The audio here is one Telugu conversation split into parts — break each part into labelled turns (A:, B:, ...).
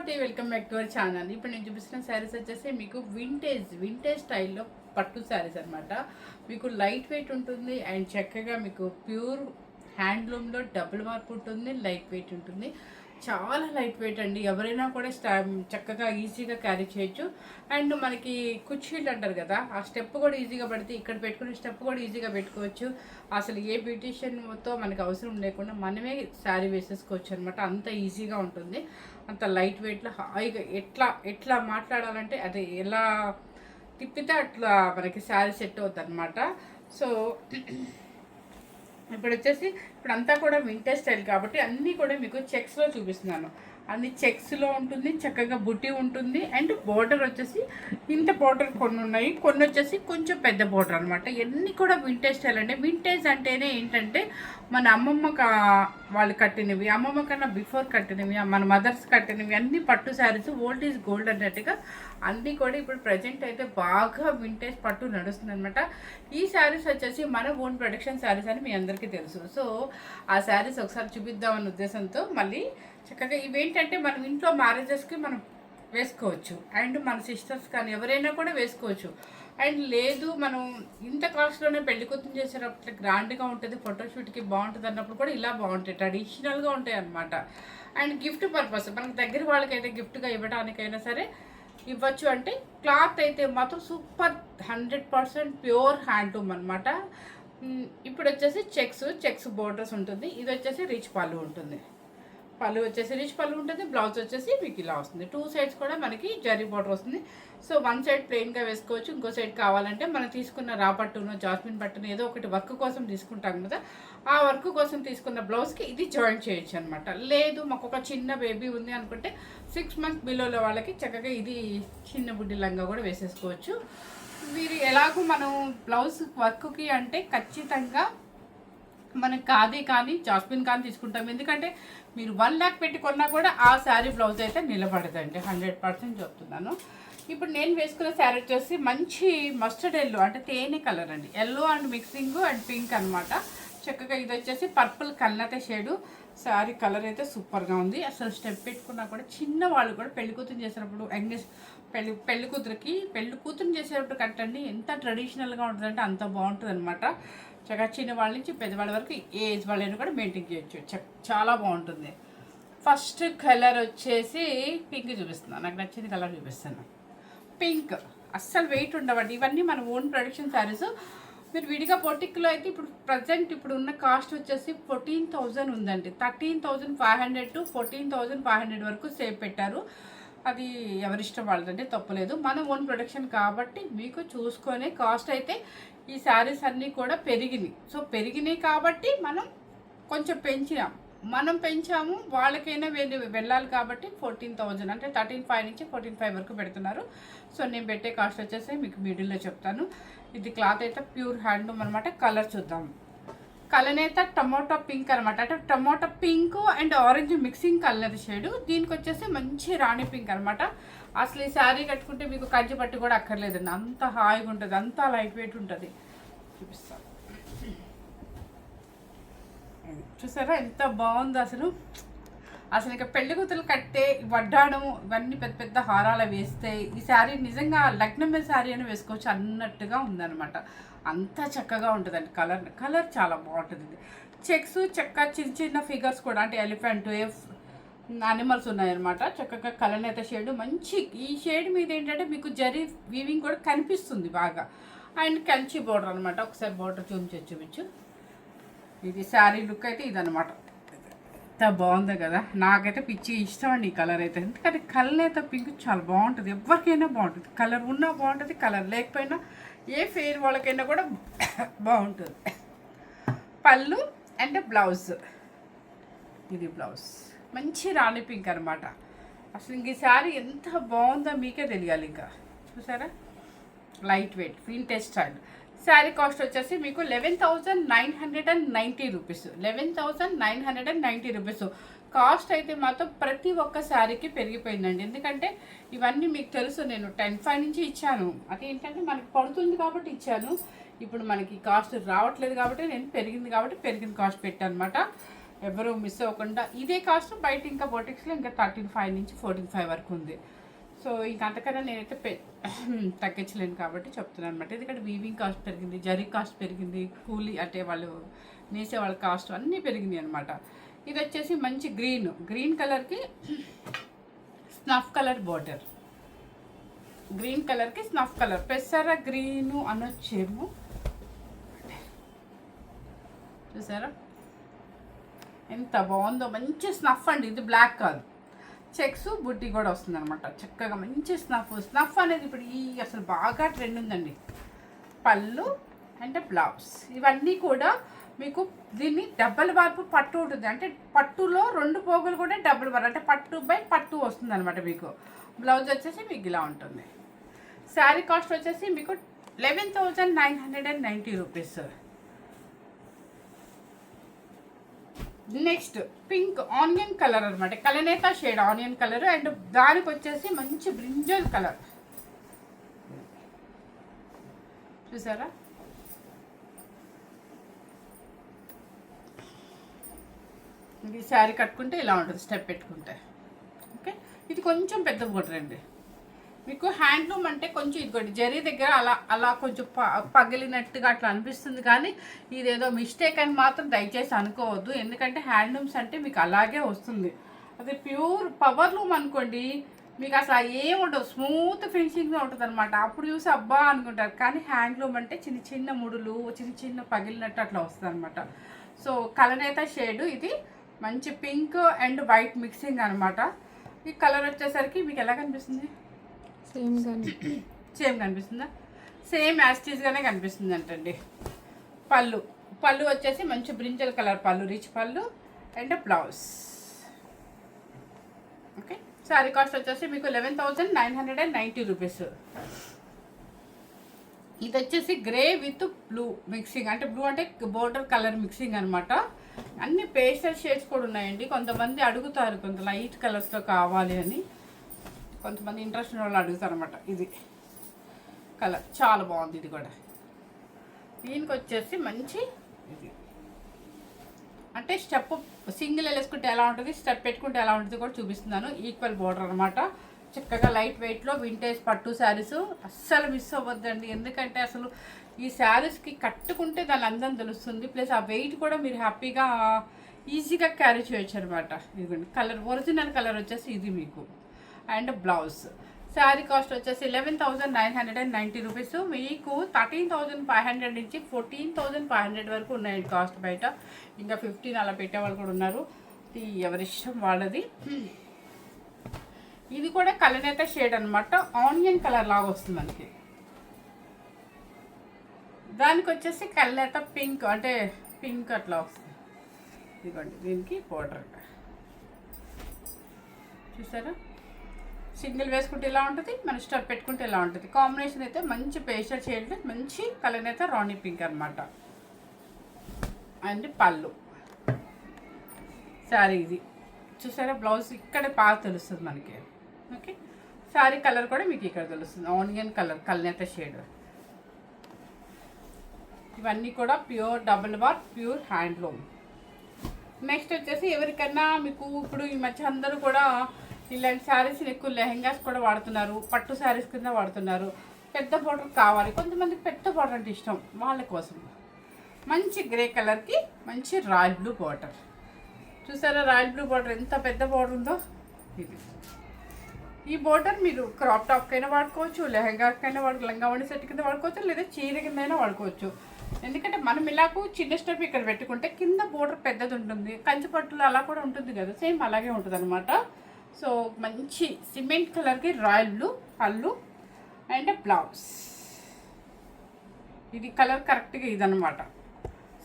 A: Swathi, welcome back to our channel. ఇప్పుడు నేను చూపిస్తున్న శారీస్ వచ్చేసి మీకు వింటేజ్ స్టైల్లో పట్టు శారీస్ అనమాట. మీకు లైట్ వెయిట్ ఉంటుంది అండ్ చక్కగా మీకు ప్యూర్ హ్యాండ్లూమ్లో డబుల్ మార్క్ ఉంటుంది, లైట్ వెయిట్ ఉంటుంది. చాలా లైట్ వెయిట్ అండి, ఎవరైనా కూడా చక్కగా ఈజీగా క్యారీ చేయొచ్చు. అండ్ మనకి కుర్చీలు అంటారు కదా, ఆ స్టెప్ కూడా ఈజీగా పడితే ఇక్కడ పెట్టుకునే స్టెప్ కూడా ఈజీగా పెట్టుకోవచ్చు. అసలు ఏ బ్యూటీషియన్తో మనకి అవసరం లేకుండా మనమే శారీ వేసేసుకోవచ్చు అనమాట. అంత ఈజీగా ఉంటుంది, అంత లైట్ వెయిట్లో హాయిగా ఎట్లా మాట్లాడాలంటే అది ఎలా తిప్పితే అట్లా మనకి శారీ సెట్ అవుతుంది అనమాట. సో ఇప్పుడు అంతా కూడా వింటేజ్ స్టైల్ కాబట్టి అన్నీ కూడా మీకు చెక్స్లో చూపిస్తున్నాను. అన్ని చెక్స్లో ఉంటుంది, చక్కగా బుట్టి ఉంటుంది. అండ్ బోర్డర్ వచ్చేసి ఇంత బోర్డర్ కొన్ని ఉన్నాయి, కొన్ని వచ్చేసి కొంచెం పెద్ద బోర్డర్ అనమాట. ఇవన్నీ కూడా వింటేజ్ స్టైల్ అంటే, వింటేజ్ అంటేనే ఏంటంటే మన అమ్మమ్మ వాళ్ళు కట్టినవి, అమ్మమ్మ కన్నా బిఫోర్ కట్టినవి, మన మదర్స్ కట్టినవి అన్ని పట్టు శారీస్. ఓల్డ్ ఈజ్ గోల్డ్ అన్నట్టుగా అన్నీ కూడా ఇప్పుడు ప్రజెంట్ అయితే బాగా వింటేజ్ పట్టు నడుస్తుంది అనమాట. ఈ శారీస్ వచ్చేసి మన ఓన్ ప్రొడక్షన్ శారీస్ అని మీ అందరికీ తెలుసు. సో ఆ శారీస్ ఒకసారి చూపిద్దామన్న ఉద్దేశంతో మళ్ళీ చక్కగా ఇవేంటంటే మనం ఇంట్లో మ్యారేజెస్కి మనం వేసుకోవచ్చు, అండ్ మన సిస్టర్స్ కానీ ఎవరైనా కూడా వేసుకోవచ్చు. అండ్ లేదు మనం ఇంత కాస్ట్లోనే పెళ్లి కూతురు చేసేటప్పుడు గ్రాండ్గా ఉంటుంది, ఫోటోషూట్కి బాగుంటుంది అన్నప్పుడు కూడా ఇలా బాగుంటాయి, ట్రెడిషనల్గా ఉంటాయి అన్నమాట. అండ్ గిఫ్ట్ పర్పస్ మనకు దగ్గర వాళ్ళకైతే గిఫ్ట్గా ఇవ్వడానికైనా సరే ఇవ్వచ్చు. అంటే క్లాత్ అయితే మాత్రం సూపర్ 100% ప్యూర్ హ్యాండ్లూమ్ అనమాట. ఇప్పుడు వచ్చేసి చెక్స్ బోర్డర్స్ ఉంటుంది. ఇది వచ్చేసి రిచ్ పళ్ళు ఉంటుంది, పళ్ళు వచ్చేసి రిచ్ పళ్ళు ఉంటుంది. బ్లౌజ్ వచ్చేసి మీకు ఇలా వస్తుంది. 2 సైడ్స్ కూడా మనకి జరీ బార్డర్ వస్తుంది. సో 1 సైడ్ ప్లెయిన్గా వేసుకోవచ్చు, ఇంకో సైడ్ కావాలంటే మనం తీసుకున్న రా పట్టును, జాస్మిన్ పట్టును ఏదో ఒకటి వర్క్ కోసం తీసుకుంటాం కదా, ఆ వర్క్ కోసం తీసుకున్న బ్లౌజ్కి ఇది జాయిన్ చేయొచ్చు అనమాట. లేదు మాకు ఒక చిన్న బేబీ ఉంది అనుకుంటే 6 మంత్స్ బిలోలో వాళ్ళకి చక్కగా ఇది చిన్న బుడ్డి లంగా కూడా వేసేసుకోవచ్చు. మీరు ఎలాగో మనం బ్లౌజ్ వర్క్కి అంటే ఖచ్చితంగా మనకి కానీ జాస్మిన్ కానీ తీసుకుంటాం. ఎందుకంటే మీరు 1 lakh పెట్టుకున్నా కూడా ఆ శారీ బ్లౌజ్ అయితే నిలబడదండి, 100% చెప్తున్నాను. ఇప్పుడు నేను వేసుకున్న శారీ వచ్చేసి మంచి మస్టర్డ్ ఎల్లో అంటే తేనె కలర్ అండి, yellow and mixing and pink అనమాట. చక్కగా ఇది వచ్చేసి పర్పుల్ కల్నత షేడు. శారీ కలర్ అయితే సూపర్గా ఉంది. అసలు స్టెప్ పెట్టుకున్నా కూడా చిన్న వాళ్ళు కూడా పెళ్లి కూతురు చేసినప్పుడు పెళ్లి కూతురు చేసేటప్పుడు కట్టండి ఎంత ట్రెడిషనల్గా ఉంటుందంటే అంత బాగుంటుంది అనమాట. చక్కగా చిన్న వాళ్ళ నుంచి పెద్దవాళ్ళ వరకు ఏజ్ వాళ్ళని కూడా మెయింటైన్ చేయొచ్చు, చాలా బాగుంటుంది. ఫస్ట్ కలర్ వచ్చేసి పింక్ చూపిస్తున్నాను, నాకు నచ్చిన కలర్ చూపిస్తాను. పింక్ అస్సలు వెయిట్ ఉండవండి, ఇవన్నీ మన ఓన్ ప్రొడక్షన్ శారీస్. మీరు విడిగా బొటిక్లో అయితే ఇప్పుడు ప్రజెంట్ ఇప్పుడు ఉన్న కాస్ట్ వచ్చేసి 14,000 ఉందండి. 13,500 to 14,500 వరకు సేవ్ పెట్టారు. అది ఎవరిష్టం వాళ్ళదంటే తప్పలేదు, మన ఓన్ ప్రొడక్షన్ కాబట్టి మీకు చూసుకొని కాస్ట్ అయితే ఈ శారీస్ అన్నీ కూడా పెరిగినాయి. సో పెరిగినాయి కాబట్టి మనం కొంచెం పెంచాము, వాళ్ళకైనా వెళ్ళాలి కాబట్టి 14,000 అంటే 13,500 నుంచి 14,500 వరకు పెడుతున్నారు. సో నేను పెట్టే కాస్ట్ వచ్చేసి మీకు మిడిల్లో చెప్తాను. ఇది క్లాత్ అయితే ప్యూర్ హ్యాండ్లూమ్ అనమాట. కలర్ చూద్దాం. కలర్ అయితే టమోటో పింక్ అనమాట, అంటే tomato pink and orange mixing colour shade. దీనికి వచ్చేసి మంచి రాణి పింక్ అనమాట. అసలు ఈ శారీ కట్టుకుంటే మీకు కంచి పట్టు కూడా అక్కర్లేదండి, అంత హాయిగా ఉంటుంది, అంత లైట్ వెయిట్ ఉంటుంది. చూపిస్తాను, చూసారా ఎంత బాగుందో. అసలు ఇక పెళ్లి కూతురు కట్టే వడ్డాణం ఇవన్నీ పెద్ద పెద్ద హారాలు వేస్తే ఈ శారీ నిజంగా లగ్నం మీద శారీ అని వేసుకోవచ్చు అన్నట్టుగా ఉందన్నమాట. అంత చక్కగా ఉంటుందండి. కలర్ చాలా బాగుంటుంది. చెక్స్ చిన్న చిన్న ఫిగర్స్ కూడా అంటే ఎలిఫెంట్ యానిమల్స్ ఉన్నాయన్నమాట. చక్కగా కలర్ అయితే షేడ్ మంచి, ఈ షేడ్ మీద ఏంటంటే మీకు జరీ వీవింగ్ కూడా కనిపిస్తుంది బాగా. అండ్ కంచి బోర్డర్ అనమాట. ఒకసారి బోర్డర్ చూపించు. ఇది శారీ లుక్ అయితే ఇదనమాట. ఎంత బాగుంది కదా, నాకైతే పిచ్చి ఇష్టం అండి ఈ కలర్ అయితే. ఎందుకంటే కలర్ అయితే పింక్ చాలా బాగుంటుంది, ఎవరికైనా బాగుంటుంది. కలర్ ఉన్నా బాగుంటుంది, కలర్ లేకపోయినా ఏ ఫెయిర్ వాళ్ళకైనా కూడా బాగుంటుంది. పళ్ళు అండ్ బ్లౌజ్, ఇది బ్లౌజ్ మంచి రాణి పింక్ అనమాట. అసలు ఇంక ఈ శారీ ఎంత బాగుందో మీకే తెలియాలి. ఇంకా చూసారా, light weight vintage style. Sari cost వచ్చేసి మీకు 11,990 రూపీస్. 11,990 రూపీస్ కాస్ట్ అయితే మాత్రం ప్రతి ఒక్క శారీకి పెరిగిపోయిందండి. ఎందుకంటే ఇవన్నీ మీకు తెలుసు, నేను 10,500 నుంచి ఇచ్చాను. అదేంటంటే మనకి పడుతుంది కాబట్టి ఇచ్చాను. ఇప్పుడు మనకి కాస్ట్ రావట్లేదు కాబట్టి నేను పెరిగింది కాస్ట్ పెట్టాను అనమాట. ఎవరు మిస్ అవ్వకుండా. ఇదే కాస్ట్ బయట ఇంకా బొటిక్స్లో ఇంకా 13,500 నుంచి 14,500 వరకు ఉంది. సో ఇంకా అంతకన్నా నేనైతే తగ్గించలేను కాబట్టి చెప్తున్నాను అనమాట. ఎందుకంటే వీవింగ్ కాస్ట్ పెరిగింది, జరీ కాస్ట్ పెరిగింది, కూలీ అంటే వాళ్ళు నేసే వాళ్ళ కాస్ట్ అన్నీ పెరిగింది అనమాట. ఇది వచ్చేసి మంచి గ్రీన్ కలర్కి స్నఫ్ కలర్ బార్డర్, గ్రీన్ కలర్కి స్నఫ్ కలర్, పెసర గ్రీను అనొచ్చేమో, చూసారా ఎంత బాగుందో. మంచి స్నఫ్ అండి, ఇది బ్లాక్ కాదు, చెక్స్ బుట్టి కూడా వస్తుంది అనమాట. చక్కగా మంచి స్నఫ్ అనేది ఇప్పుడు అసలు బాగా ట్రెండ్ ఉందండి. పళ్ళు అంటే బ్లౌజ్, ఇవన్నీ కూడా మీకు దీన్ని డబల్ వార్పు పట్టు ఉంటుంది. అంటే పట్టులో 2 పోగులు కూడా డబుల్ వార్పు, అంటే పట్టు బై పట్టు వస్తుంది అనమాట. మీకు బ్లౌజ్ వచ్చేసి మీకు ఇలా ఉంటుంది. శారీ కాస్ట్ వచ్చేసి మీకు 11,990 rupees. Next pink onion colour అనమాట, కలనేత షేడ్ ఆనియన్ కలర్. అండ్ దానికి వచ్చేసి మంచి బ్రింజల్ కలర్, చూసారా ఇది శారీ కట్టుకుంటే ఇలా ఉంటుంది, స్టెప్ పెట్టుకుంటే. ఓకే, ఇది కొంచెం పెద్ద బోర్డర్ అండి. మీకు హ్యాండ్లూమ్ అంటే కొంచెం ఇదిగోండి జరీ దగ్గర అలా కొంచెం పగిలినట్టుగా అట్లా అనిపిస్తుంది, కానీ ఇదేదో మిస్టేక్ అని మాత్రం దయచేసి అనుకోవద్దు. ఎందుకంటే హ్యాండ్లూమ్స్ అంటే మీకు అలాగే వస్తుంది. అది ప్యూర్ పవర్ లూమ్ అనుకోండి, మీకు అసలు ఏముండదు, స్మూత్ ఫినిషింగ్గా ఉంటుంది అనమాట. అప్పుడు చూసి అబ్బా అనుకుంటారు. కానీ హ్యాండ్లూమ్ అంటే చిన్న చిన్న ముడులు, చిన్న పగిలినట్టు అట్లా వస్తుంది అనమాట. సో కలనేత షేడ్, ఇది మంచి పింక్ అండ్ వైట్ మిక్సింగ్ అనమాట. ఈ కలర్ వచ్చేసరికి మీకు ఎలా కనిపిస్తుంది? సేమ్ కనిపిస్తుందా? సేమ్ యాస్టీస్గానే కనిపిస్తుంది అంటండి. పళ్ళు వచ్చేసి మంచి బ్రింజల్ కలర్ పళ్ళు, రిచ్ పళ్ళు and blouse. Okay, sari cost వచ్చేసి మీకు 11,990 రూపీస్. ఇది వచ్చేసి గ్రే విత్ బ్లూ మిక్సింగ్, అంటే బ్లూ అంటే బోర్డర్ కలర్ మిక్సింగ్ అనమాట. అన్ని పేస్టల్ షేడ్స్ కూడా ఉన్నాయండి. కొంతమంది అడుగుతారు కొంత లైట్ కలర్స్తో కావాలి అని, కొంతమంది ఇంట్రెస్ట్ ఉన్న వాళ్ళు అడుగుతారు అనమాట. ఇది కలర్ చాలా బాగుంది. ఇది కూడా దీనికి వచ్చేసి మంచి ఇది అంటే స్టెప్ సింగిల్ వేసుకుంటే ఎలా ఉంటుంది, స్టెప్ పెట్టుకుంటే ఎలా ఉంటుంది కూడా చూపిస్తున్నాను. ఈక్వల్ బోర్డర్ అనమాట. చక్కగా లైట్ వెయిట్లో వింటేజ్ పట్టు శారీస్ అస్సలు మిస్ అవ్వద్దండి. ఎందుకంటే అసలు ఈ శారీస్కి కట్టుకుంటే దాని అందం తెలుస్తుంది, ప్లస్ ఆ వెయిట్ కూడా మీరు హ్యాపీగా ఈజీగా క్యారీ చేయొచ్చు అనమాట. ఇదిగోండి కలర్, ఒరిజినల్ కలర్ వచ్చేసి ఇది మీకు. అండ్ బ్లౌజ్ శారీ కాస్ట్ వచ్చేసి 11,990 రూపీస్. మీకు 13,500 నుంచి 14,500 వరకు ఉన్నాయండి కాస్ట్ బయట. ఇంకా 15 అలా పెట్టేవాళ్ళు కూడా ఉన్నారు. ఎవరిష్టం వాళ్ళది. ఇది కూడా కలనేత షేడ్ అనమాట, ఆనియన్ కలర్ లాగా వస్తుంది మనకి. దానికి వచ్చేసి కలనేత పింక్, అంటే పింక్ అట్లా వస్తుంది. ఇదిగోండి దీనికి బోర్డర్ చూసారా, సింగిల్ వేసుకుంటే ఇలా ఉంటుంది, మన స్టెప్ పెట్టుకుంటే ఇలా ఉంటుంది. కాంబినేషన్ అయితే మంచి పేస్టల్ షేడ్, మంచి కలర్ అయితే రాణి పింక్ అనమాట. అండ్ పళ్ళు శారీ ఇది చూసారా, బ్లౌజ్ ఇక్కడ బాగా తెలుస్తుంది మనకి. ఓకే, శారీ కలర్ కూడా మీకు ఇక్కడ తెలుస్తుంది, ఆనియన్ కలర్ కలనేత షేడ్. ఇవన్నీ కూడా pure double warp, pure handloom. Next వచ్చేసి ఎవరికన్నా మీకు ఇప్పుడు ఈ మధ్య అందరూ కూడా ఇలాంటి శారీస్ని ఎక్కువ లెహెంగాస్ కూడా వాడుతున్నారు, పట్టు శారీస్ కింద వాడుతున్నారు. పెద్ద బోర్డర్ కావాలి, కొంతమందికి పెద్ద బోర్డర్ అంటే ఇష్టం, వాళ్ళ కోసం మంచి గ్రే కలర్కి మంచి రాయల్ బ్లూ బోర్డర్. చూసారా రాయల్ బ్లూ బోర్డర్ ఎంత పెద్ద బోర్డర్ ఉందో. ఇది ఈ బోర్డర్ మీరు క్రాప్ టాప్కైనా వాడుకోవచ్చు, లెహంగాకైనా లంగావణి సెట్ కింద వాడుకోవచ్చు, లేదా చీర కింద వాడుకోవచ్చు. ఎందుకంటే మనం ఇలాగూ చిన్న స్టెప్ ఇక్కడ పెట్టుకుంటే కింద బోర్డర్ పెద్దది ఉంటుంది, కంచి పట్టులో అలా కూడా ఉంటుంది కదా, సేమ్ అలాగే ఉంటుంది అనమాట. సో మంచి సిమెంట్ కలర్కి రాయల్ బ్లూ పళ్ళు అండ్ బ్లౌజ్. ఇది కలర్ కరెక్ట్గా ఇదనమాట.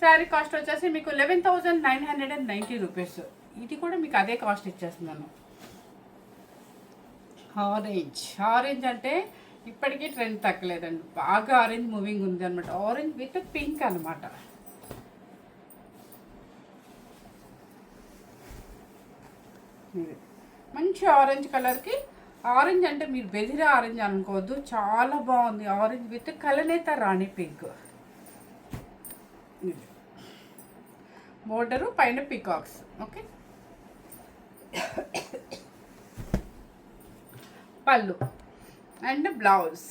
A: శారీ కాస్ట్ వచ్చేసి మీకు 11,990 రూపీస్. ఇది కూడా మీకు అదే కాస్ట్ ఇచ్చేస్తున్నాను. ఆరెంజ్ అంటే ఇప్పటికీ ట్రెండ్ తగ్గలేదండి, బాగా ఆరెంజ్ మూవింగ్ ఉంది అనమాట. ఆరెంజ్ విత్ పింక్ అనమాట. మంచి ఆరెంజ్ కలర్కి, ఆరెంజ్ అంటే మీరు బెదిరే ఆరెంజ్ అనుకోవద్దు, చాలా బాగుంది. ఆరెంజ్ విత్ కలనేత రాణి పింక్. బోర్డరు పైన పికాక్స్. ఓకే, పళ్ళు అండ్ బ్లౌజ్.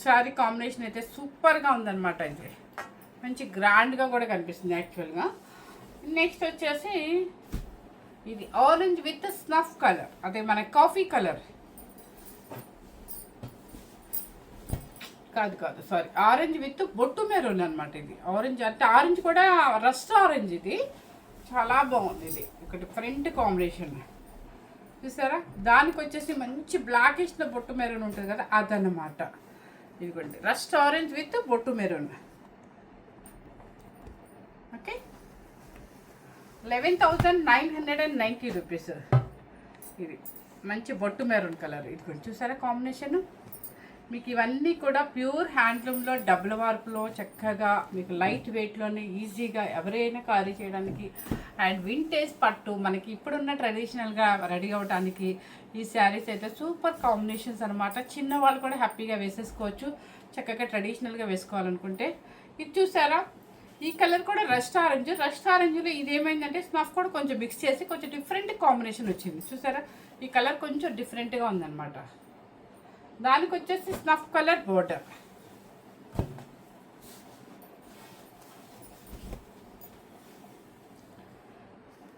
A: శారీ కాంబినేషన్ అయితే సూపర్గా ఉందన్నమాట. ఇది మంచి గ్రాండ్గా కూడా కనిపిస్తుంది యాక్చువల్గా. నెక్స్ట్ వచ్చేసి ఇది ఆరెంజ్ విత్ స్నఫ్ కలర్, అదే మన కాఫీ కలర్ కాదు సారీ, ఆరెంజ్ విత్ బొట్టు మెరూన్ అనమాట. ఇది ఆరెంజ్ అంటే ఆరెంజ్ కూడా రస్ట్ ఆరెంజ్. ఇది చాలా బాగుంది. ఇది ఒక డిఫరెంట్ కాంబినేషన్ చూసారా. దానికి వచ్చేసి మంచి బ్లాకిష్లో బొట్టు మెరూన్ ఉంటుంది కదా, అదన్నమాట. ఇదిగోండి రస్ట్ ఆరెంజ్ విత్ బొట్టు మెరూన్. Okay, 11,990 rupees. ఇది మంచి బొట్టు మెరూన్ కలర్. ఇది చూసారా కాంబినేషన్. మీకు ఇవన్నీ కూడా ప్యూర్ హ్యాండ్లూమ్లో డబుల్ వార్పులో చక్కగా మీకు లైట్ వెయిట్లోనే ఈజీగా ఎవరైనా క్యారీ చేయడానికి అండ్ వింటేజ్ పట్టు మనకి ఇప్పుడున్న ట్రెడిషనల్గా రెడీ అవ్వడానికి ఈ శారీస్ అయితే సూపర్ కాంబినేషన్స్ అనమాట. చిన్నవాళ్ళు కూడా హ్యాపీగా వేసేసుకోవచ్చు చక్కగా ట్రెడిషనల్గా వేసుకోవాలనుకుంటే. ఇది చూసారా, ఈ కలర్ కూడా రస్ట్ ఆరెంజ్. రస్ట్ ఆరెంజ్లో ఇది ఏమైందంటే స్నఫ్ కూడా కొంచెం మిక్స్ చేసి కొంచెం డిఫరెంట్ కాంబినేషన్ వచ్చింది. చూసారా, ఈ కలర్ కొంచెం డిఫరెంట్గా ఉందన్నమాట. దానికి వచ్చేసి స్నఫ్ కలర్ బోర్డర్.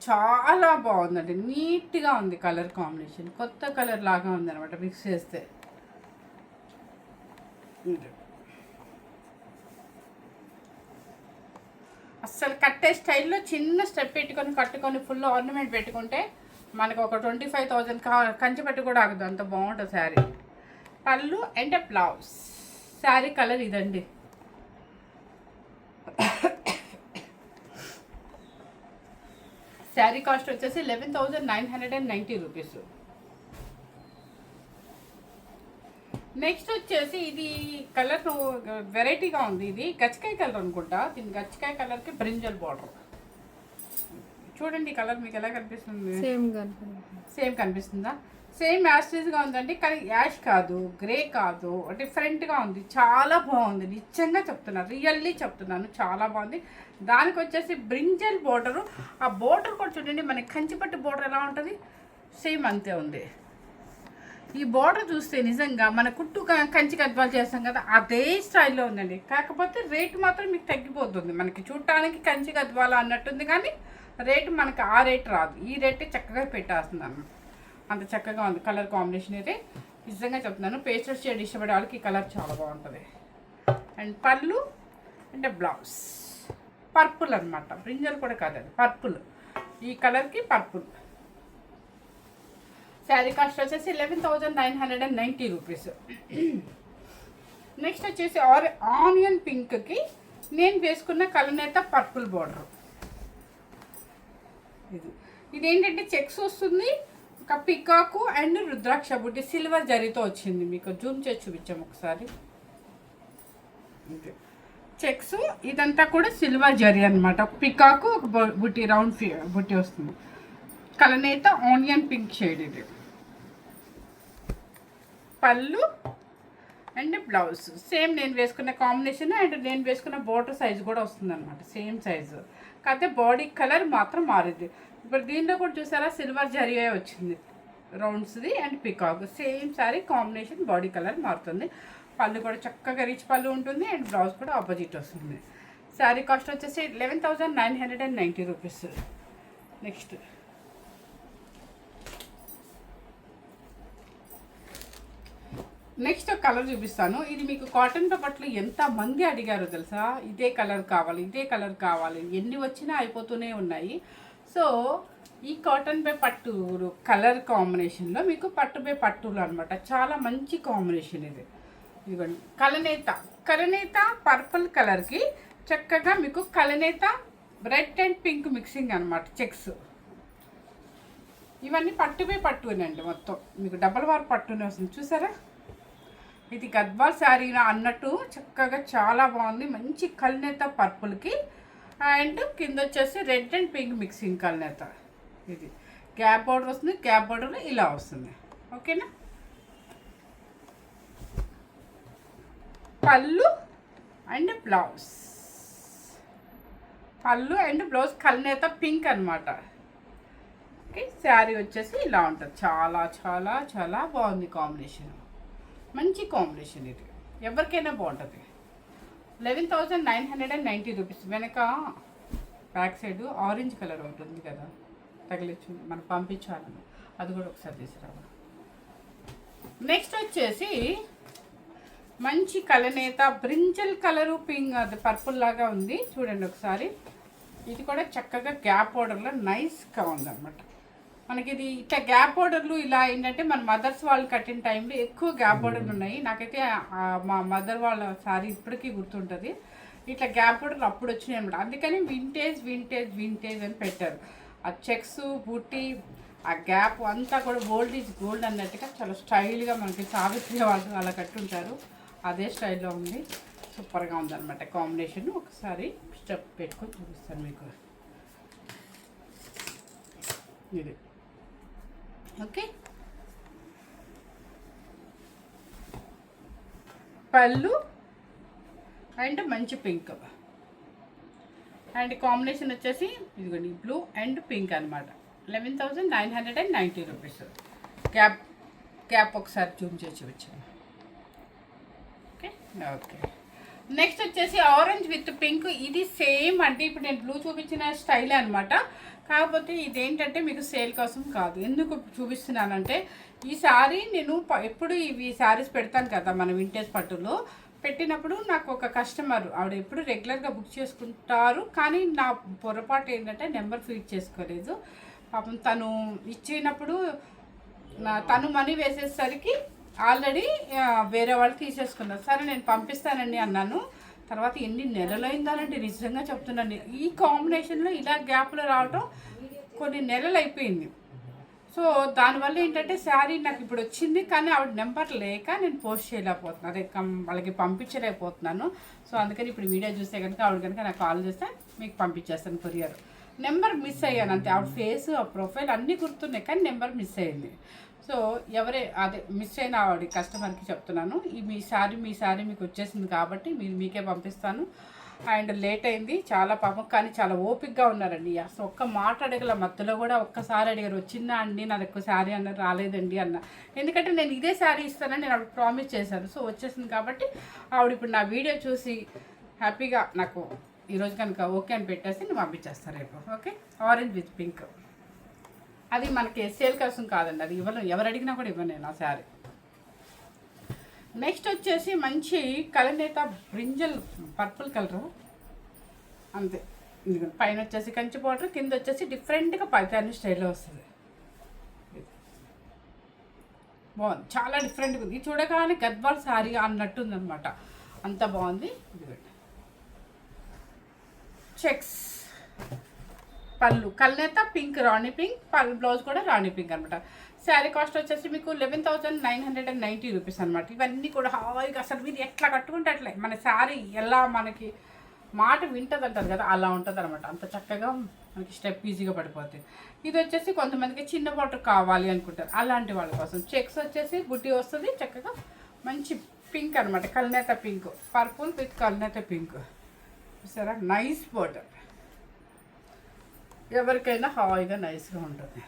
A: చాలా బాగుందండి, నీట్గా ఉంది కలర్ కాంబినేషన్. కొత్త కలర్ లాగా ఉందన్నమాట మిక్స్ చేస్తే. అస్సలు కట్టే స్టైల్లో చిన్న స్టెప్ పెట్టుకొని కట్టుకొని ఫుల్ ఆర్నమెంట్ పెట్టుకుంటే మనకు ఒక 25,000 కంచి పట్టు కూడా ఆగదు, అంత బాగుంటుంది శారీ. పళ్ళు అండ్ బ్లౌజ్. శారీ కలర్ ఇదండి. శారీ కాస్ట్ వచ్చేసి 11,990 రూపీస్. నెక్స్ట్ వచ్చేసి ఇది కలర్ వెరైటీగా ఉంది. ఇది గచ్చకాయ కలర్ అనుకుంటా. దీని గచ్చకాయ కలర్కి బ్రింజల్ బార్డర్. చూడండి కలర్ మీకు ఎలా కనిపిస్తుంది? సేమ్ కనిపిస్తుందా? సేమ్ యాష్గా ఉందండి, కానీ యాష్ కాదు, గ్రే కాదు, డిఫరెంట్గా ఉంది. చాలా బాగుంది, నిజంగా చెప్తున్నాను, రియల్లీ చెప్తున్నాను, చాలా బాగుంది. దానికి వచ్చేసి బ్రింజల్ బోర్డరు. ఆ బోర్డర్ కూడా చూడండి, మనకి కంచిపట్టు బోర్డర్ ఎలా ఉంటుంది సేమ్ అంతే ఉంది. ఈ బోర్డర్ చూస్తే నిజంగా మన కుట్టు కంచి గద్వాలు చేస్తాం కదా, అదే స్టైల్లో ఉందండి. కాకపోతే రేటు మాత్రం మీకు తగ్గిపోతుంది. మనకి చూడటానికి కంచి గద్వాల అన్నట్టుంది, కానీ రేటు మనకి ఆ రేటు రాదు. ఈ రేటే చక్కగా పెట్టేస్తుంది అన్నమాట. అంత చక్కగా ఉంది కలర్ కాంబినేషన్ అయితే, నిజంగా చెప్తున్నాను. పేస్టల్ షేడ్ ఇష్టపడే వాళ్ళకి ఈ కలర్ చాలా బాగుంటుంది. అండ్ పళ్ళు అంటే బ్లౌజ్ పర్పుల్ అనమాట. బ్రింజల్ కూడా కాదు, అది పర్పుల్. ఈ కలర్కి పర్పుల్. శారీ కాస్ట్ వచ్చేసి 11,990 రూపీస్. నెక్స్ట్ వచ్చేసి ఆనియన్ పింక్కి నేను వేసుకున్న కలనేత పర్పుల్ బార్డర్. ఇదేంటంటే చెక్స్ వస్తుంది, ఒక పికాకు అండ్ రుద్రాక్ష బుట్టి సిల్వర్ జరీతో వచ్చింది. మీకు జూమ్ చేసి చూపించాము ఒకసారి. చెక్స్ ఇదంతా కూడా సిల్వర్ జరీ అనమాట. పికాకు ఒక బుట్టి రౌండ్ బుట్టి వస్తుంది. కలనేత ఆనియన్ పింక్ షేడ్. ఇది పళ్ళు అండ్ బ్లౌజ్ సేమ్ నేను వేసుకున్న కాంబినేషన్ అండ్ నేను వేసుకున్న బోర్డర్ సైజు కూడా వస్తుంది అనమాట, సేమ్ సైజు. కాకపోతే బాడీ కలర్ మాత్రం మారింది. ఇప్పుడు దీంట్లో కూడా చూసారా సిల్వర్ జరీ వచ్చింది రౌండ్స్ది and peacock. Same sari combination, body colour మారుతుంది. పళ్ళు కూడా చక్కగా రిచ్ పళ్ళు ఉంటుంది అండ్ బ్లౌజ్ కూడా ఆపోజిట్ వస్తుంది. శారీ కాస్ట్ వచ్చేసి 11,990 రూపీస్. నెక్స్ట్ ఒక కలర్ చూపిస్తాను. ఇది మీకు కాటన్తో పట్లు ఎంతమంది అడిగారో తెలుసా, ఇదే కలర్ కావాలి, ఇదే కలర్ కావాలి. ఎన్ని వచ్చినా అయిపోతూనే ఉన్నాయి. సో ఈ కాటన్ బే పట్టు కలర్ కాంబినేషన్లో మీకు పట్టు బే పట్టులు అనమాట. చాలా మంచి కాంబినేషన్ ఇది. ఇదిగోండి కలనేత పర్పుల్ కలర్కి చక్కగా మీకు కలనేత రెడ్ అండ్ పింక్ మిక్సింగ్ అనమాట. చెక్స్ ఇవన్నీ పట్టుబే పట్టునండి. మొత్తం మీకు డబల్ వార్ పట్టునే వస్తుంది. చూసారా, ఇది గద్వాల్ శారీనా అన్నట్టు చక్కగా చాలా బాగుంది. మంచి కలనేత పర్పుల్కి అండ్ కింద వచ్చేసి రెడ్ అండ్ పింక్ మిక్సింగ్ కలనేత. ఇది గ్యాప్ బోర్డర్ వస్తుంది, గ్యాప్ బోర్డర్ ఇలా వస్తుంది. ఓకేనా, పళ్ళు అండ్ బ్లౌజ్. పళ్ళు అండ్ బ్లౌజ్ కల్నేత పింక్ అనమాట. ఓకే, శారీ వచ్చేసి ఇలా ఉంటుంది. చాలా చాలా చాలా బాగుంది కాంబినేషన్, మంచి కాంబినేషన్. ఇది ఎవరికైనా బాగుంటుంది. 11,990 రూపీస్. వెనక బ్యాక్ సైడ్ ఆరెంజ్ కలర్ ఉంటుంది కదా, తగిలించు మనం పంపించాలని, అది కూడా ఒకసారి తీసుకురావాలి. నెక్స్ట్ వచ్చేసి మంచి కలనేత బ్రింజల్ కలరు పింక్, అది పర్పుల్ లాగా ఉంది చూడండి ఒకసారి. ఇది కూడా చక్కగా గ్యాప్ బోర్డర్లో నైస్గా ఉందన్నమాట. మనకి ఇది ఇట్లా గ్యాప్ బోర్డర్లు ఇలా ఏంటంటే మన మదర్స్ వాళ్ళు కట్టిన టైంలో ఎక్కువ గ్యాప్ బోర్డర్లు ఉన్నాయి. నాకైతే మా మదర్ వాళ్ళ సారీ ఇప్పటికీ గుర్తుంటుంది. ఇట్లా గ్యాప్ బోర్డర్లు అప్పుడు వచ్చినాయి అనమాట. అందుకని వింటేజ్ వింటేజ్ వింటేజ్ అని పెట్టారు. ఆ చెక్స్ బుట్టి ఆ గ్యాప్ అంతా కూడా గోల్డ్ ఈజ్ గోల్డ్ అన్నట్టుగా చాలా స్టైల్గా మనకి సావిత్రి వాళ్ళు అలా కట్టుంటారు. అదే స్టైల్లో ఉంది. సూపర్గా ఉందన్నమాట కాంబినేషన్. ఒకసారి స్టెప్ పెట్టుకొని చూపిస్తాను మీకు. ఇది ఓకే, పళ్ళు అండ్ మంచి పింక్ అండ్ కాంబినేషన్ వచ్చేసి ఇదిగోండి బ్లూ అండ్ పింక్ అనమాట. 11,990 రూపీస్. గ్యాప్ గ్యాప్ ఒకసారి జూమ్ చేసి వచ్చాను. ఓకే ఓకే, నెక్స్ట్ వచ్చేసి ఆరెంజ్ విత్ పింక్. ఇది సేమ్ అంటే ఇప్పుడు నేను బ్లూ చూపించిన స్టైల్ అనమాట. కాకపోతే ఇదేంటంటే మీకు సేల్ కోసం కాదు. ఎందుకు చూపిస్తున్నానంటే ఈ సారీ నేను ఎప్పుడు ఇవి శారీస్ పెడతాను కదా మన వింటేజ్ పట్టులో, పెట్టినప్పుడు నాకు ఒక కస్టమర్ ఆవిడ ఎప్పుడు రెగ్యులర్గా బుక్ చేసుకుంటారు. కానీ నా పొరపాటు ఏంటంటే నెంబర్ ఫీడ్ చేసుకోలేదు. పాపం తను ఇచ్చినప్పుడు తను మనీ వేసేసరికి ఆల్రెడీ వేరే వాళ్ళు తీసేసుకున్నారు. సరే నేను పంపిస్తానండి అన్నాను. తర్వాత ఎన్ని నెలలు అయిందానండి, నిజంగా చెప్తున్నాను. ఈ కాంబినేషన్లో ఇలా గ్యాప్లో రావటం కొన్ని నెలలు అయిపోయింది. సో దానివల్ల ఏంటంటే శారీ నాకు ఇప్పుడు వచ్చింది, కానీ ఆవిడ నెంబర్ లేక నేను పోస్ట్ చేయలేకపోతున్నాను, అదే వాళ్ళకి పంపించలేకపోతున్నాను. సో అందుకని ఇప్పుడు వీడియో చూస్తే కనుక ఆవిడ కనుక నాకు కాల్ చేస్తే మీకు పంపించేస్తాను కొరియర్. నెంబర్ మిస్ అయ్యాను అంతే. ఆవిడ ఫేస్ ఆ ప్రొఫైల్ అన్నీ గుర్తున్నాయి, కానీ నెంబర్ మిస్ అయ్యింది. సో అదే మిస్ అయిన ఆవిడ కస్టమర్కి చెప్తున్నాను, మీ శారీ మీకు వచ్చేసింది కాబట్టి మీకే పంపిస్తాను. అండ్ లేట్ అయింది చాలా పాపం, కానీ చాలా ఓపిక్గా ఉన్నారండి. అసలు ఒక్క మాట అడగల, మధ్యలో కూడా ఒక్కసారి అడిగారు, వచ్చిందా అండి నాకు ఎక్కువ శారీ అన్నారు. రాలేదండి అన్న, ఎందుకంటే నేను ఇదే శారీ ఇస్తానని నేను ఆవిడ ప్రామిస్ చేశాను. సో వచ్చేసింది కాబట్టి ఆవిడ ఇప్పుడు నా వీడియో చూసి హ్యాపీగా నాకు ఈరోజు కనుక ఓకే అని పెట్టేసి నేను పంపించేస్తాను రేపు. Okay, orange with pink. అది మనకి సేల్ కోసం కాదండి, అది ఎవరు అడిగినా కూడా ఇవ్వను నేను ఆ శారీ. నెక్స్ట్ వచ్చేసి మంచి కలనేత బ్రింజల్ పర్పుల్ కలరు అంతే. పైన వచ్చేసి కంచి బార్డర్, కింద వచ్చేసి డిఫరెంట్గా పైతాని స్టైల్లో వస్తుంది. బాగుంది, చాలా డిఫరెంట్గా ఉంది. ఇది చూడగానే గద్వాల్ శారీ అన్నట్టుంది అనమాట, అంత బాగుంది. చెక్స్ పళ్ళు కల్నేత పింక్, రాణి పింక్, పళ్ళు బ్లౌజ్ కూడా రాణి పింక్ అనమాట. శారీ కాస్ట్ వచ్చేసి మీకు 11,990 రూపీస్ అనమాట. ఇవన్నీ కూడా హాయిగా అసలు మీరు ఎట్లా కట్టుకుంటే అట్లే మన శారీ ఎలా మనకి మాట వింటుంది అంటారు కదా, అలా ఉంటుంది అనమాట. అంత చక్కగా మనకి స్టెప్ ఈజీగా పడిపోతుంది. ఇది వచ్చేసి కొంతమందికి చిన్న బాటర్ కావాలి అనుకుంటారు, అలాంటి వాళ్ళ కోసం. చెక్స్ వచ్చేసి బుట్టి వస్తుంది చక్కగా, మంచి పింక్ అనమాట, కల్నేత పింక్, పర్పుల్ విత్ కల్నేత పింక్. చూసారా, నైస్ బార్డర్, ఎవరికైనా హాయిగా నైస్గా ఉంటుంది.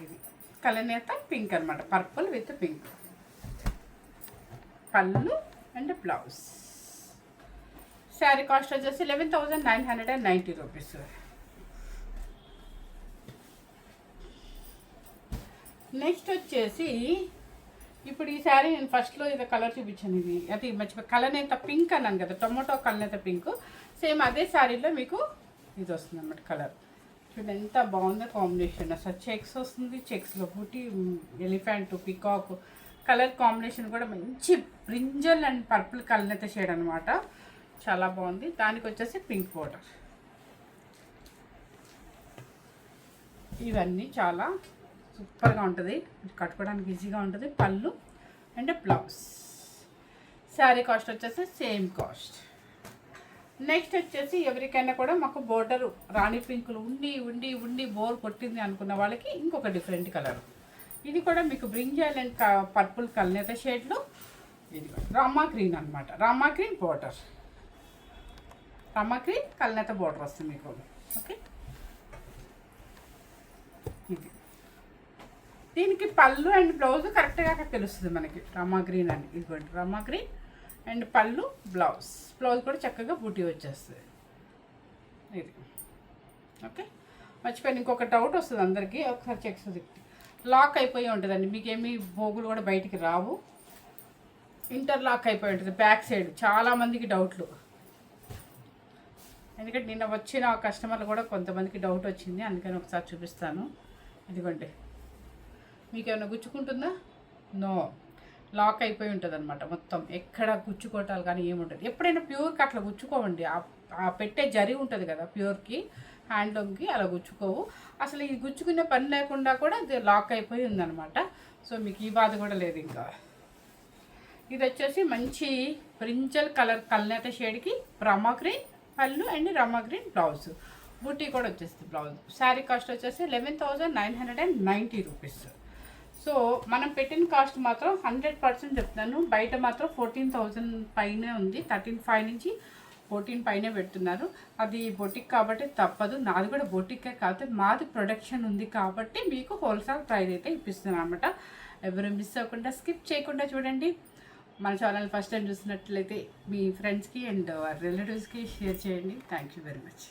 A: ఇది కలనేత పింక్ అనమాట, పర్పుల్ విత్ పింక్, పళ్ళు అండ్ బ్లౌజ్. శారీ కాస్ట్ వచ్చేసి 11,990 రూపీస్. నెక్స్ట్ వచ్చేసి ఇప్పుడు ఈ శారీ నేను ఫస్ట్లో ఇది కలర్ చూపించాను, ఇది అది మంచిగా కలనేత పింక్ అన్నాను కదా, టొమాటో కలనేత పింక్. సేమ్ అదే శారీలో మీకు ఇది వస్తుంది అన్నమాట కలర్. చూడండి ఎంత బాగుందో కాంబినేషన్. అసలు చెక్స్ వస్తుంది, చెక్స్లో బూటీ, ఎలిఫెంట్, పికాక్ కలర్ కాంబినేషన్ కూడా మంచి బ్రింజల్ అండ్ పర్పుల్ కలనేత షేడ్ అనమాట, చాలా బాగుంది. దానికి వచ్చేసి పింక్ బోర్డర్. ఇవన్నీ చాలా సూపర్గా ఉంటుంది, కట్టుకోవడానికి ఈజీగా ఉంటుంది. పళ్ళు అండ్ బ్లౌజ్. శారీ కాస్ట్ వచ్చేసి సేమ్ కాస్ట్. నెక్స్ట్ వచ్చేసి ఎవరికైనా కూడా మాకు బోర్డర్ రాణి పింకులు ఉండి ఉండి ఉండి బోర్ కొట్టింది అనుకున్న వాళ్ళకి ఇంకొక డిఫరెంట్ కలర్. ఇది కూడా మీకు బ్రింజల్ అండ్ పర్పుల్ కలనేత షేడ్లో. ఇది రామా గ్రీన్ అనమాట, రామా గ్రీన్ బోర్డర్, రమాకి కల్నేత బోర్డర్ వస్తుంది మీకు. ఓకే, ఇది దీనికి పళ్ళు అండ్ బ్లౌజ్ కరెక్ట్గా అక్కడ తెలుస్తుంది మనకి. రమా గ్రీన్ అని, ఇదిగోండి రమా గ్రీన్ అండ్ పళ్ళు, బ్లౌజ్ కూడా చక్కగా బూటీ వచ్చేస్తుంది ఇది. ఓకే, మర్చిపోయింది ఇంకొక డౌట్ వస్తుంది అందరికీ, ఒకసారి చెక్స్ లాక్ అయిపోయి ఉంటుందండి, మీకేమీ బోగులు కూడా బయటికి రావు, ఇంటర్లాక్ అయిపోయి ఉంటుంది బ్యాక్ సైడ్. చాలామందికి డౌట్లు, ఎందుకంటే నిన్న వచ్చిన కస్టమర్లు కూడా కొంతమందికి డౌట్ వచ్చింది, అందుకని ఒకసారి చూపిస్తాను. ఇదిగోండి, మీకు ఏమైనా గుచ్చుకుంటుందా? నో, లాక్ అయిపోయి ఉంటుంది అనమాట మొత్తం, ఎక్కడ గుచ్చుకోవటాలు కానీ ఏముంటుంది. ఎప్పుడైనా ప్యూర్కి అట్లా గుచ్చుకోవండి, ఆ పెట్టే జరి ఉంటుంది కదా ప్యూర్కి, హ్యాండ్లూమ్కి అలా గుచ్చుకోవు. అసలు ఇది గుచ్చుకునే పని లేకుండా కూడా ఇది లాక్ అయిపోయి ఉందన్నమాట. సో మీకు ఈ బాధ కూడా లేదు. ఇంకా ఇది వచ్చేసి మంచి బ్రింజల్ కలర్ కల్నేత షేడ్కి రమా గ్రీన్ పళ్ళు అండ్ రమా గ్రీన్ బ్లౌజ్, బూటీ కూడా వచ్చేస్తుంది బ్లౌజ్. శారీ కాస్ట్ వచ్చేసి 11,990 రూపీస్. సో మనం పెట్టిన కాస్ట్ మాత్రం 100% చెప్తున్నాను, బయట మాత్రం 14,000 పైనే ఉంది, 13,500 నుంచి 14 పైనే పెడుతున్నారు. అది బొటిక్ కాబట్టి తప్పదు, నాది కూడా బొటిక్కే కాకపోతే మాది ప్రొడక్షన్ ఉంది కాబట్టి మీకు హోల్సేల్ ప్రైస్ అయితే ఇప్పిస్తున్నాను అనమాట. ఎవరు మిస్ అవ్వకుండా స్కిప్ చేయకుండా చూడండి. మన ఛానల్ ఫస్ట్ టైం చూసినట్లయితే మీ ఫ్రెండ్స్కి అండ్ రిలేటివ్స్కి షేర్ చేయండి. Thank you very much.